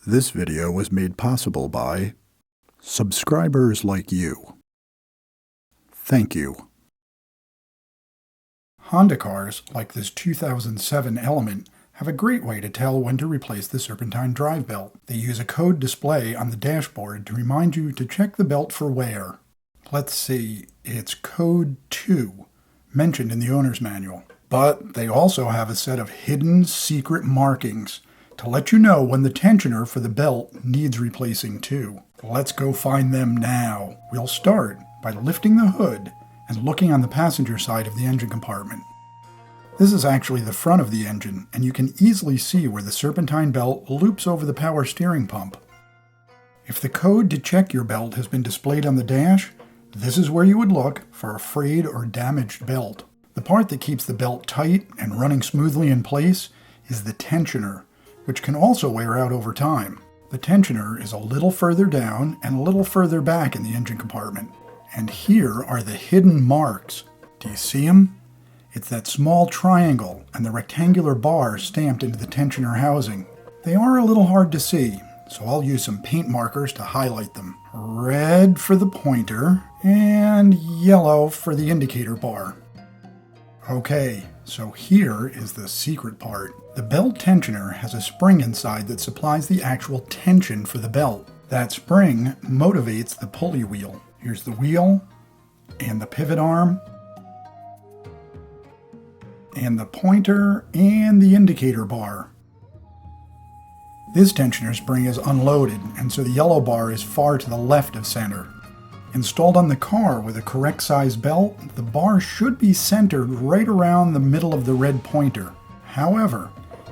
This video was made possible by subscribers like you. Thank you. Honda cars, like this 2007 Element, have a great way to tell when to replace the serpentine drive belt. They use a code display on the dashboard to remind you to check the belt for wear. Let's see, it's code 2, mentioned in the owner's manual. But they also have a set of hidden secret markings to let you know when the tensioner for the belt needs replacing too. Let's go find them now. We'll start by lifting the hood and looking on the passenger side of the engine compartment. This is actually the front of the engine, and you can easily see where the serpentine belt loops over the power steering pump. If the code to check your belt has been displayed on the dash, this is where you would look for a frayed or damaged belt. The part that keeps the belt tight and running smoothly in place is the tensioner, which can also wear out over time. The tensioner is a little further down and a little further back in the engine compartment. And here are the hidden marks. Do you see them? It's that small triangle and the rectangular bar stamped into the tensioner housing. They are a little hard to see, so I'll use some paint markers to highlight them. Red for the pointer and yellow for the indicator bar. Okay, so here is the secret part. The belt tensioner has a spring inside that supplies the actual tension for the belt. That spring motivates the pulley wheel. Here's the wheel, and the pivot arm, and the pointer, and the indicator bar. This tensioner spring is unloaded, and so the yellow bar is far to the left of center. Installed on the car with a correct size belt, the bar should be centered right around the middle of the red pointer. However,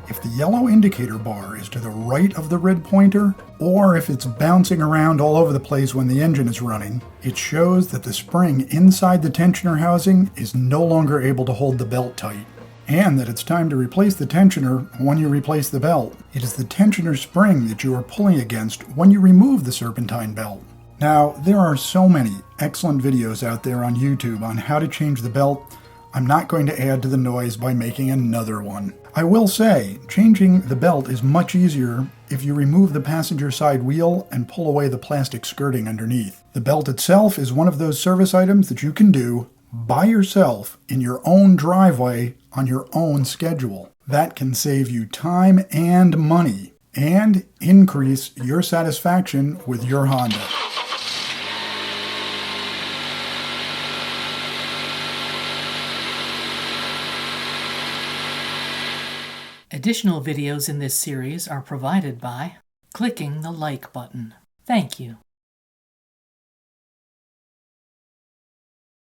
if the yellow indicator bar is to the right of the red pointer, or if it's bouncing around all over the place when the engine is running, it shows that the spring inside the tensioner housing is no longer able to hold the belt tight, and that it's time to replace the tensioner when you replace the belt. It is the tensioner spring that you are pulling against when you remove the serpentine belt. Now, there are so many excellent videos out there on YouTube on how to change the belt. I'm not going to add to the noise by making another one. I will say, changing the belt is much easier if you remove the passenger side wheel and pull away the plastic skirting underneath. The belt itself is one of those service items that you can do by yourself in your own driveway on your own schedule. That can save you time and money and increase your satisfaction with your Honda. Additional videos in this series are provided by clicking the like button. Thank you.